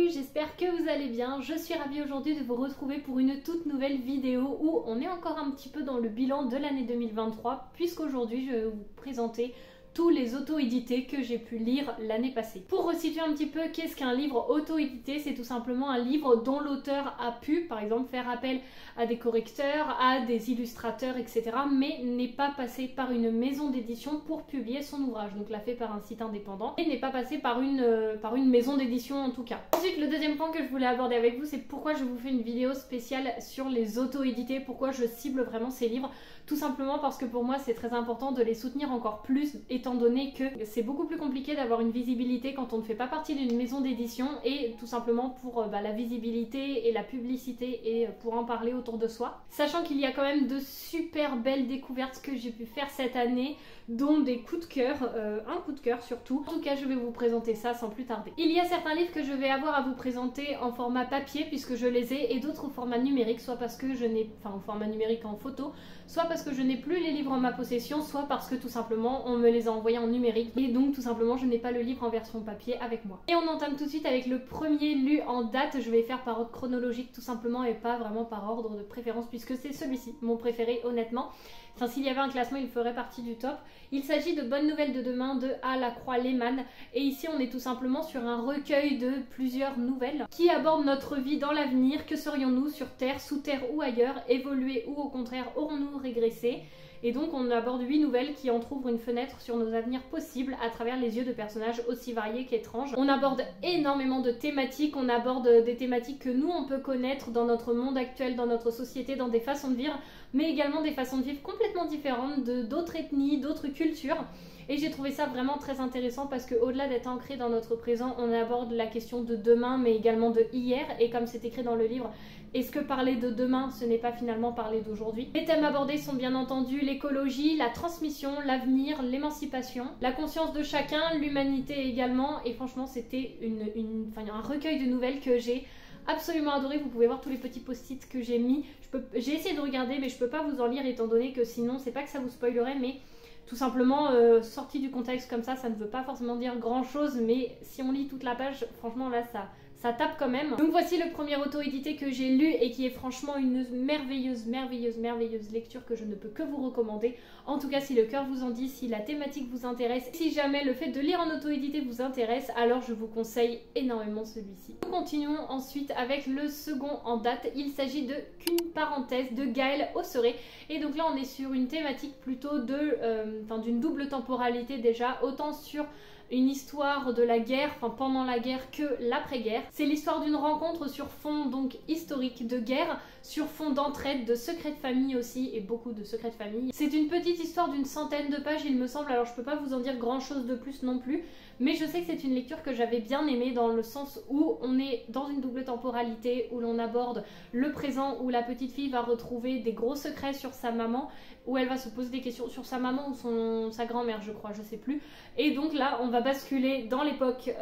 Salut, j'espère que vous allez bien. Je suis ravie aujourd'hui de vous retrouver pour une toute nouvelle vidéo où on est encore un petit peu dans le bilan de l'année 2023 puisqu'aujourd'hui je vais vous présenter tous les auto-édités que j'ai pu lire l'année passée. Pour resituer un petit peu, qu'est-ce qu'un livre auto-édité? C'est tout simplement un livre dont l'auteur a pu, par exemple, faire appel à des correcteurs, à des illustrateurs, etc. mais n'est pas passé par une maison d'édition pour publier son ouvrage. Donc l'a fait par un site indépendant et n'est pas passé par une maison d'édition en tout cas. Ensuite, le deuxième point que je voulais aborder avec vous, c'est pourquoi je vous fais une vidéo spéciale sur les auto-édités, pourquoi je cible vraiment ces livres. Tout simplement parce que pour moi c'est très important de les soutenir encore plus, étant donné que c'est beaucoup plus compliqué d'avoir une visibilité quand on ne fait pas partie d'une maison d'édition, et tout simplement pour la visibilité et la publicité et pour en parler autour de soi. Sachant qu'il y a quand même de super belles découvertes que j'ai pu faire cette année, dont des coups de cœur, un coup de cœur surtout. En tout cas, je vais vous présenter ça sans plus tarder. Il y a certains livres que je vais avoir à vous présenter en format papier puisque je les ai, et d'autres au format numérique, soit parce que je n'ai, au format numérique en photo, soit parce que je n'ai plus les livres en ma possession, soit parce que tout simplement on me les a envoyés en numérique et donc tout simplement je n'ai pas le livre en version papier avec moi. Et on entame tout de suite avec le premier lu en date. Je vais faire par ordre chronologique tout simplement et pas vraiment par ordre de préférence puisque c'est celui-ci, mon préféré honnêtement. Enfin, s'il y avait un classement, il ferait partie du top. Il s'agit de Bonnes Nouvelles de Demain de A. Lacroix-Lehmann. Et ici, on est tout simplement sur un recueil de plusieurs nouvelles qui abordent notre vie dans l'avenir. Que serions-nous sur Terre, sous Terre ou ailleurs? Évoluer ou au contraire, aurons-nous régressé? Et donc on aborde 8 nouvelles qui entrouvrent une fenêtre sur nos avenirs possibles à travers les yeux de personnages aussi variés qu'étranges. On aborde énormément de thématiques, on aborde des thématiques que nous on peut connaître dans notre monde actuel, dans notre société, dans des façons de vivre, mais également des façons de vivre complètement différentes d'autres ethnies, d'autres cultures. Et j'ai trouvé ça vraiment très intéressant parce qu'au-delà d'être ancré dans notre présent, on aborde la question de demain mais également de hier. Et comme c'est écrit dans le livre, est-ce que parler de demain, ce n'est pas finalement parler d'aujourd'hui? Les thèmes abordés sont bien entendu l'écologie, la transmission, l'avenir, l'émancipation, la conscience de chacun, l'humanité également. Et franchement, c'était un recueil de nouvelles que j'ai absolument adoré. Vous pouvez voir tous les petits post-it que j'ai mis. J'ai essayé de regarder mais je peux pas vous en lire étant donné que sinon, c'est pas que ça vous spoilerait, mais tout simplement, sorti du contexte comme ça ne veut pas forcément dire grand chose, mais si on lit toute la page, franchement là ça tape quand même. Donc voici le premier auto-édité que j'ai lu et qui est franchement une merveilleuse lecture que je ne peux que vous recommander. En tout cas, si le cœur vous en dit, si la thématique vous intéresse, si jamais le fait de lire en auto-édité vous intéresse, alors je vous conseille énormément celui-ci. Nous continuons ensuite avec le second en date. Il s'agit de Qu'une parenthèse de Gaël Osseret. Et donc là on est sur une thématique plutôt d'une double temporalité déjà, autant sur une histoire de la guerre, pendant la guerre que l'après-guerre. C'est l'histoire d'une rencontre sur fond donc historique de guerre, sur fond d'entraide, de secrets de famille aussi, et beaucoup de secrets de famille. C'est une petite histoire d'une centaine de pages il me semble, alors je peux pas vous en dire grand chose de plus non plus, mais je sais que c'est une lecture que j'avais bien aimée dans le sens où on est dans une double temporalité, où l'on aborde le présent, où la petite fille va retrouver des gros secrets sur sa maman, où elle va se poser des questions sur sa maman ou sa grand-mère je crois, je sais plus. Et donc là on va basculer dans l'époque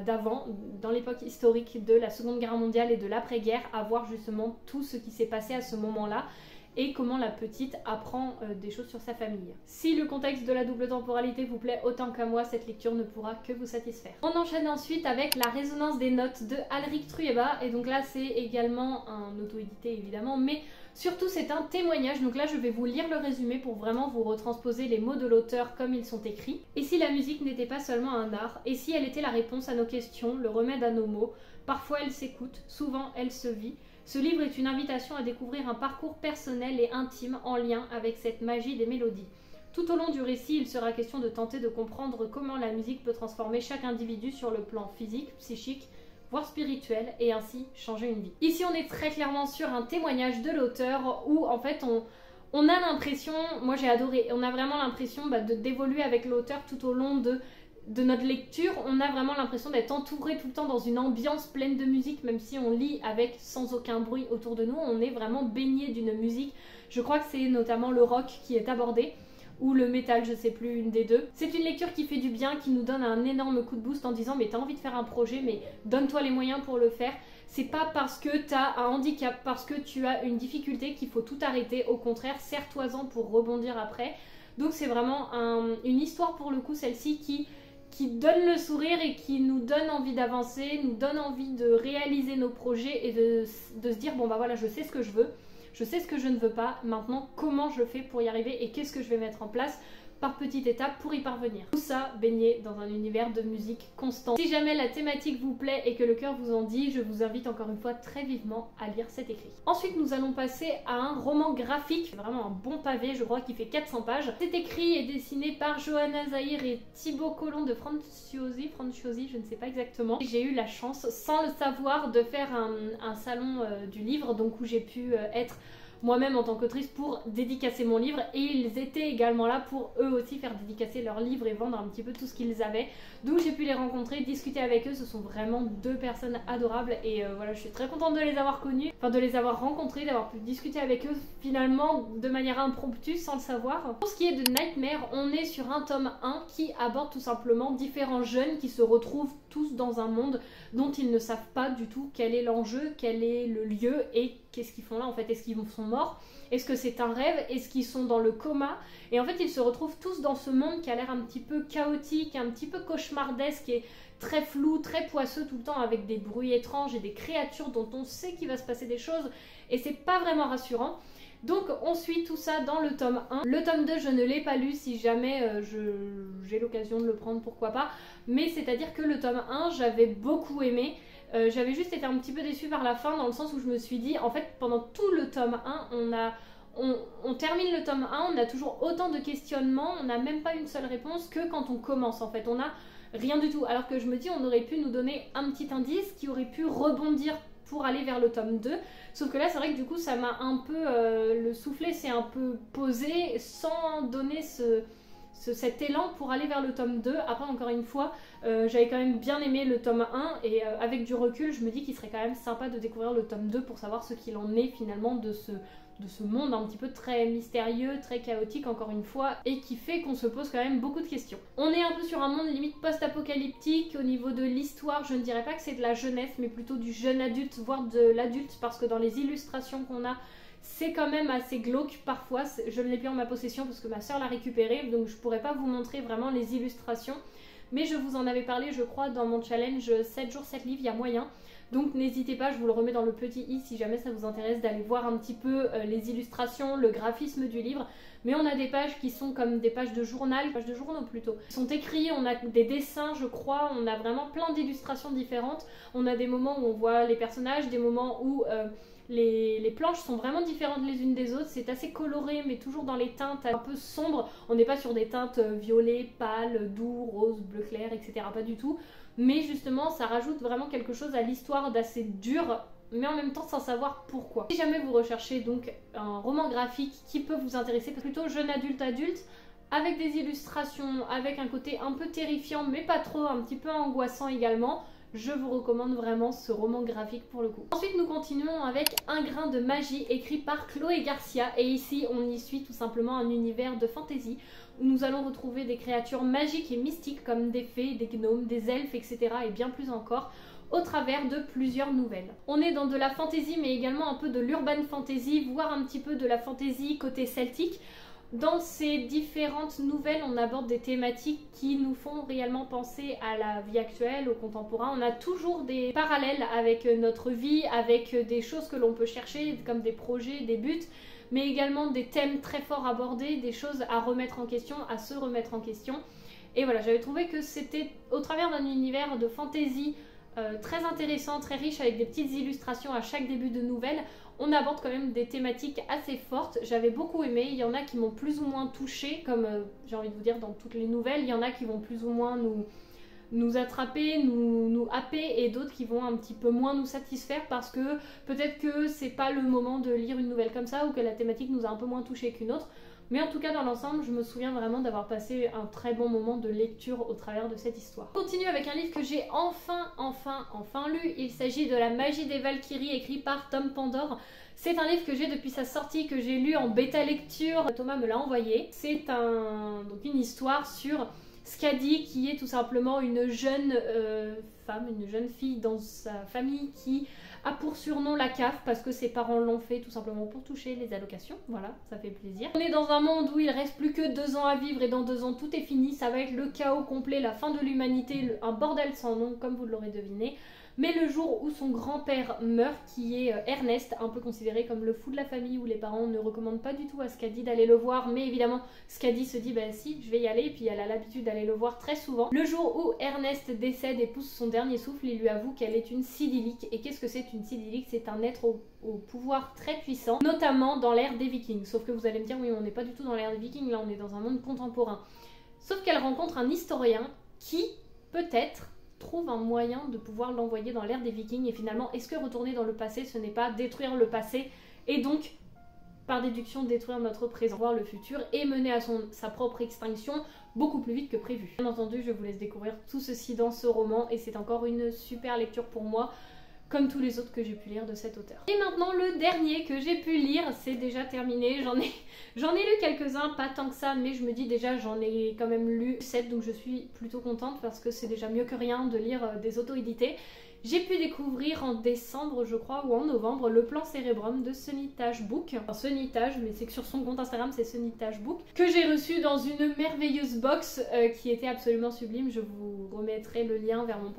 d'avant, dans l'époque historique de la Seconde Guerre mondiale et de l'après-guerre, à voir justement tout ce qui s'est passé à ce moment-là et comment la petite apprend des choses sur sa famille. Si le contexte de la double temporalité vous plaît autant qu'à moi, cette lecture ne pourra que vous satisfaire. On enchaîne ensuite avec La résonance des notes de Alrik Trueba, et donc là c'est également un auto-édité évidemment, mais surtout c'est un témoignage. Donc là je vais vous lire le résumé pour vraiment vous retransposer les mots de l'auteur comme ils sont écrits. Et si la musique n'était pas seulement un art, et si elle était la réponse à nos questions, le remède à nos maux, parfois elle s'écoute, souvent elle se vit. Ce livre est une invitation à découvrir un parcours personnel et intime en lien avec cette magie des mélodies. Tout au long du récit, il sera question de tenter de comprendre comment la musique peut transformer chaque individu sur le plan physique, psychique, voire spirituel, et ainsi changer une vie. Ici, on est très clairement sur un témoignage de l'auteur où en fait on a l'impression, moi j'ai adoré, on a vraiment l'impression d'évoluer avec l'auteur tout au long de notre lecture. On a vraiment l'impression d'être entouré tout le temps dans une ambiance pleine de musique, même si on lit avec sans aucun bruit autour de nous, on est vraiment baigné d'une musique. Je crois que c'est notamment le rock qui est abordé, ou le métal, je sais plus, une des deux. C'est une lecture qui fait du bien, qui nous donne un énorme coup de boost en disant mais t'as envie de faire un projet, mais donne-toi les moyens pour le faire. C'est pas parce que t'as un handicap, parce que tu as une difficulté qu'il faut tout arrêter, au contraire, serre-toi-en pour rebondir après. Donc c'est vraiment une histoire pour le coup, celle-ci, qui donne le sourire et qui nous donne envie d'avancer, nous donne envie de réaliser nos projets et de se dire bon bah voilà, je sais ce que je veux, je sais ce que je ne veux pas, maintenant comment je fais pour y arriver et qu'est-ce que je vais mettre en place par petites étapes pour y parvenir. Tout ça baigné dans un univers de musique constant. Si jamais la thématique vous plaît et que le cœur vous en dit, je vous invite encore une fois très vivement à lire cet écrit. Ensuite nous allons passer à un roman graphique, vraiment un bon pavé, je crois qu'il fait 400 pages. Cet écrit est dessiné par Johanna Zahir et Thibaut Collomb de Franciosi, je ne sais pas exactement. J'ai eu la chance, sans le savoir, de faire un salon du livre, donc où j'ai pu être moi-même en tant qu'autrice pour dédicacer mon livre, et ils étaient également là pour eux aussi faire dédicacer leur livre et vendre un petit peu tout ce qu'ils avaient, donc j'ai pu les rencontrer, discuter avec eux. Ce sont vraiment deux personnes adorables et voilà, je suis très contente de les avoir connus, enfin de les avoir rencontrés, d'avoir pu discuter avec eux finalement de manière impromptue sans le savoir. Pour ce qui est de Nightmare, on est sur un tome 1 qui aborde tout simplement différents jeunes qui se retrouvent tous dans un monde dont ils ne savent pas du tout quel est l'enjeu, quel est le lieu et qu'est-ce qu'ils font là en fait. Est-ce qu'ils sont morts? Est-ce que c'est un rêve? Est-ce qu'ils sont dans le coma? Et en fait ils se retrouvent tous dans ce monde qui a l'air un petit peu chaotique, un petit peu cauchemardesque et très flou, très poisseux tout le temps, avec des bruits étranges et des créatures dont on sait qu'il va se passer des choses et c'est pas vraiment rassurant. Donc on suit tout ça dans le tome 1. Le tome 2 je ne l'ai pas lu, si jamais j'ai l'occasion de le prendre pourquoi pas, mais c'est à dire que le tome 1 j'avais beaucoup aimé. J'avais juste été un petit peu déçue par la fin, dans le sens où je me suis dit en fait pendant tout le tome 1 on termine le tome 1, on a toujours autant de questionnements, on n'a même pas une seule réponse que quand on commence en fait, on a rien du tout, alors que je me dis on aurait pu nous donner un petit indice qui aurait pu rebondir pour aller vers le tome 2, sauf que là c'est vrai que du coup ça m'a un peu le soufflet s'est un peu posé sans donner cet élan pour aller vers le tome 2. Après encore une fois j'avais quand même bien aimé le tome 1 et avec du recul je me dis qu'il serait quand même sympa de découvrir le tome 2 pour savoir ce qu'il en est finalement de ce monde un petit peu très mystérieux, très chaotique encore une fois, et qui fait qu'on se pose quand même beaucoup de questions. On est un peu sur un monde limite post-apocalyptique. Au niveau de l'histoire, je ne dirais pas que c'est de la jeunesse, mais plutôt du jeune adulte, voire de l'adulte, parce que dans les illustrations qu'on a, c'est quand même assez glauque parfois. Je ne l'ai plus en ma possession parce que ma soeur l'a récupéré, donc je pourrais pas vous montrer vraiment les illustrations, mais je vous en avais parlé je crois dans mon challenge 7 jours 7 livres, il y a moyen. Donc n'hésitez pas, je vous le remets dans le petit i si jamais ça vous intéresse d'aller voir un petit peu les illustrations, le graphisme du livre. Mais on a des pages qui sont comme des pages de journal, pages de journaux plutôt. Ils sont écrits, on a des dessins je crois, on a vraiment plein d'illustrations différentes. On a des moments où on voit les personnages, des moments où les planches sont vraiment différentes les unes des autres. C'est assez coloré mais toujours dans les teintes un peu sombres. On n'est pas sur des teintes violet, pâle, doux, rose, bleu clair, etc. Pas du tout. Mais justement ça rajoute vraiment quelque chose à l'histoire d'assez dur, mais en même temps sans savoir pourquoi. Si jamais vous recherchez donc un roman graphique qui peut vous intéresser, plutôt jeune adulte, avec des illustrations, avec un côté un peu terrifiant mais pas trop, un petit peu angoissant également, je vous recommande vraiment ce roman graphique pour le coup. Ensuite nous continuons avec Un grain de magie, écrit par Chloé Garcia, et ici on y suit tout simplement un univers de fantasy où nous allons retrouver des créatures magiques et mystiques comme des fées, des gnomes, des elfes, etc. et bien plus encore au travers de plusieurs nouvelles. On est dans de la fantasy mais également un peu de l'urban fantasy, voire un petit peu de la fantasy côté celtique. Dans ces différentes nouvelles, on aborde des thématiques qui nous font réellement penser à la vie actuelle, au contemporain. On a toujours des parallèles avec notre vie, avec des choses que l'on peut chercher, comme des projets, des buts, mais également des thèmes très forts abordés, des choses à remettre en question, à se remettre en question. Et voilà, j'avais trouvé que c'était au travers d'un univers de fantasy très intéressant, très riche, avec des petites illustrations à chaque début de nouvelle. On aborde quand même des thématiques assez fortes. J'avais beaucoup aimé. Il y en a qui m'ont plus ou moins touchée, comme j'ai envie de vous dire dans toutes les nouvelles. Il y en a qui vont plus ou moins nous attraper, nous happer, et d'autres qui vont un petit peu moins nous satisfaire parce que peut-être que c'est pas le moment de lire une nouvelle comme ça, ou que la thématique nous a un peu moins touché qu'une autre. Mais en tout cas dans l'ensemble je me souviens vraiment d'avoir passé un très bon moment de lecture au travers de cette histoire. On continue avec un livre que j'ai enfin lu. Il s'agit de La magie des Valkyries, écrit par Tom Pandore. C'est un livre que j'ai depuis sa sortie, que j'ai lu en bêta lecture. Thomas me l'a envoyé. C'est donc une histoire sur Skadi qui est tout simplement une jeune femme, une jeune fille dans sa famille qui a pour surnom la CAF parce que ses parents l'ont fait tout simplement pour toucher les allocations. Voilà, ça fait plaisir. On est dans un monde où il reste plus que 2 ans à vivre et dans 2 ans tout est fini. Ça va être le chaos complet, la fin de l'humanité, un bordel sans nom comme vous l'aurez deviné. Mais le jour où son grand-père meurt, qui est Ernest, un peu considéré comme le fou de la famille, où les parents ne recommandent pas du tout à Skadi d'aller le voir, mais évidemment Skadi se dit bah si, je vais y aller, et puis elle a l'habitude d'aller le voir très souvent. Le jour où Ernest décède et pousse son dernier souffle, il lui avoue qu'elle est une Sidilic. Et qu'est-ce que c'est une Sidilic? C'est un être au pouvoir très puissant, notamment dans l'ère des Vikings. Sauf que vous allez me dire oui, on n'est pas du tout dans l'ère des Vikings, là on est dans un monde contemporain. Sauf qu'elle rencontre un historien qui, peut-être, trouve un moyen de pouvoir l'envoyer dans l'ère des Vikings. Et finalement, est-ce que retourner dans le passé, ce n'est pas détruire le passé et donc, par déduction, détruire notre présent, voir le futur et mener à sa propre extinction beaucoup plus vite que prévu. Bien entendu, je vous laisse découvrir tout ceci dans ce roman et c'est encore une super lecture pour moi, comme tous les autres que j'ai pu lire de cet auteur. Et maintenant, le dernier que j'ai pu lire, c'est déjà terminé. J'en ai lu quelques-uns, pas tant que ça, mais je me dis déjà, j'en ai quand même lu 7, donc je suis plutôt contente parce que c'est déjà mieux que rien de lire des auto-édités. J'ai pu découvrir en décembre, je crois, ou en novembre, Le Plan Cérébrum de Sonitage Book. Enfin, Sonitage, mais c'est que sur son compte Instagram, c'est Sonitage Book, que j'ai reçu dans une merveilleuse box qui était absolument sublime. Je vous remettrai le lien vers mon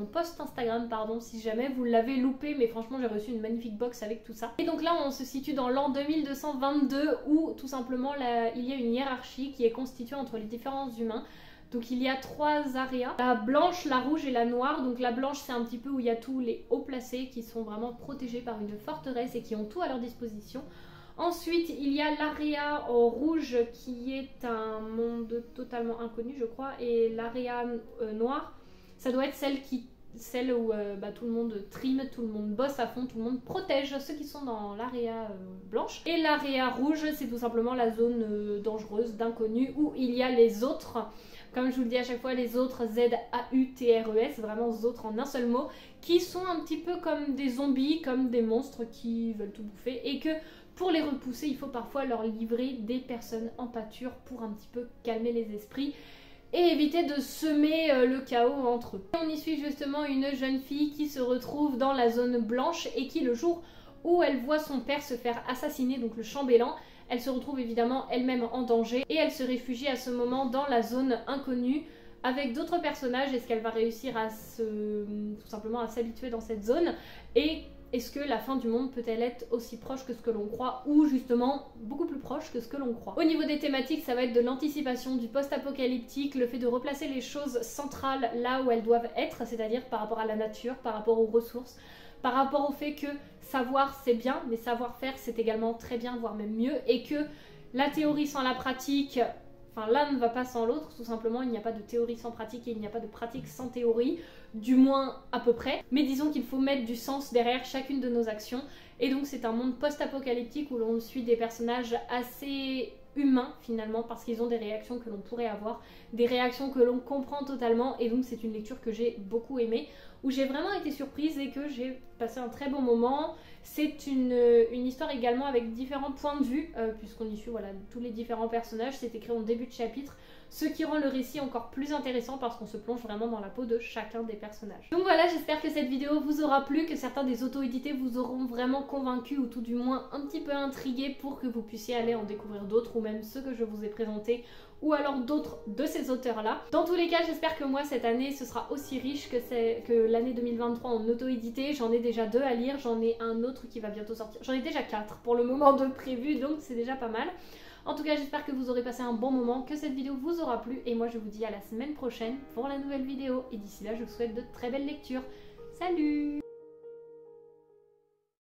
post Instagram, pardon, si jamais vous l'avez loupé, mais franchement, j'ai reçu une magnifique box avec tout ça. Et donc là, on se situe dans l'an 2222, où tout simplement, il y a une hiérarchie qui est constituée entre les différents humains. Donc il y a 3 areas, la blanche, la rouge et la noire. Donc la blanche c'est un petit peu où il y a tous les hauts placés qui sont vraiment protégés par une forteresse et qui ont tout à leur disposition. Ensuite il y a l'area en rouge qui est un monde totalement inconnu je crois. Et l'area noire, ça doit être celle où tout le monde trime, tout le monde bosse à fond, tout le monde protège ceux qui sont dans l'area blanche. Et l'area rouge c'est tout simplement la zone dangereuse, d'inconnu, où il y a les autres. Comme je vous le dis à chaque fois, les autres, Z-A-U-T-R-E-S, vraiment autres en un seul mot, qui sont un petit peu comme des zombies, comme des monstres qui veulent tout bouffer, et que pour les repousser, il faut parfois leur livrer des personnes en pâture pour un petit peu calmer les esprits et éviter de semer le chaos entre eux. On y suit justement une jeune fille qui se retrouve dans la zone blanche et qui, le jour où elle voit son père se faire assassiner, donc le chambellan, elle se retrouve évidemment elle-même en danger et elle se réfugie à ce moment dans la zone inconnue avec d'autres personnages. Est-ce qu'elle va réussir à tout simplement à s'habituer dans cette zone? Et est-ce que la fin du monde peut-elle être aussi proche que ce que l'on croit, ou justement beaucoup plus proche que ce que l'on croit? Au niveau des thématiques, ça va être de l'anticipation, du post-apocalyptique, le fait de replacer les choses centrales là où elles doivent être, c'est-à-dire par rapport à la nature, par rapport aux ressources, par rapport au fait que savoir c'est bien, mais savoir faire c'est également très bien, voire même mieux, et que la théorie sans la pratique, enfin l'un ne va pas sans l'autre, tout simplement il n'y a pas de théorie sans pratique et il n'y a pas de pratique sans théorie, du moins à peu près, mais disons qu'il faut mettre du sens derrière chacune de nos actions, et donc c'est un monde post-apocalyptique où l'on suit des personnages assez humains finalement, parce qu'ils ont des réactions que l'on pourrait avoir, des réactions que l'on comprend totalement, et donc c'est une lecture que j'ai beaucoup aimée, où j'ai vraiment été surprise et que j'ai passé un très bon moment. C'est une histoire également avec différents points de vue, puisqu'on y suit voilà, tous les différents personnages, c'est écrit en début de chapitre, ce qui rend le récit encore plus intéressant parce qu'on se plonge vraiment dans la peau de chacun des personnages. Donc voilà, j'espère que cette vidéo vous aura plu, que certains des auto-édités vous auront vraiment convaincu ou tout du moins un petit peu intrigué pour que vous puissiez aller en découvrir d'autres ou même ceux que je vous ai présentés ou alors d'autres de ces auteurs-là. Dans tous les cas, j'espère que moi, cette année, ce sera aussi riche que l'année 2023 en auto-édité. J'en ai déjà 2 à lire, j'en ai un autre qui va bientôt sortir. J'en ai déjà 4 pour le moment de prévu, donc c'est déjà pas mal. En tout cas, j'espère que vous aurez passé un bon moment, que cette vidéo vous aura plu, et moi je vous dis à la semaine prochaine pour la nouvelle vidéo. Et d'ici là, je vous souhaite de très belles lectures. Salut!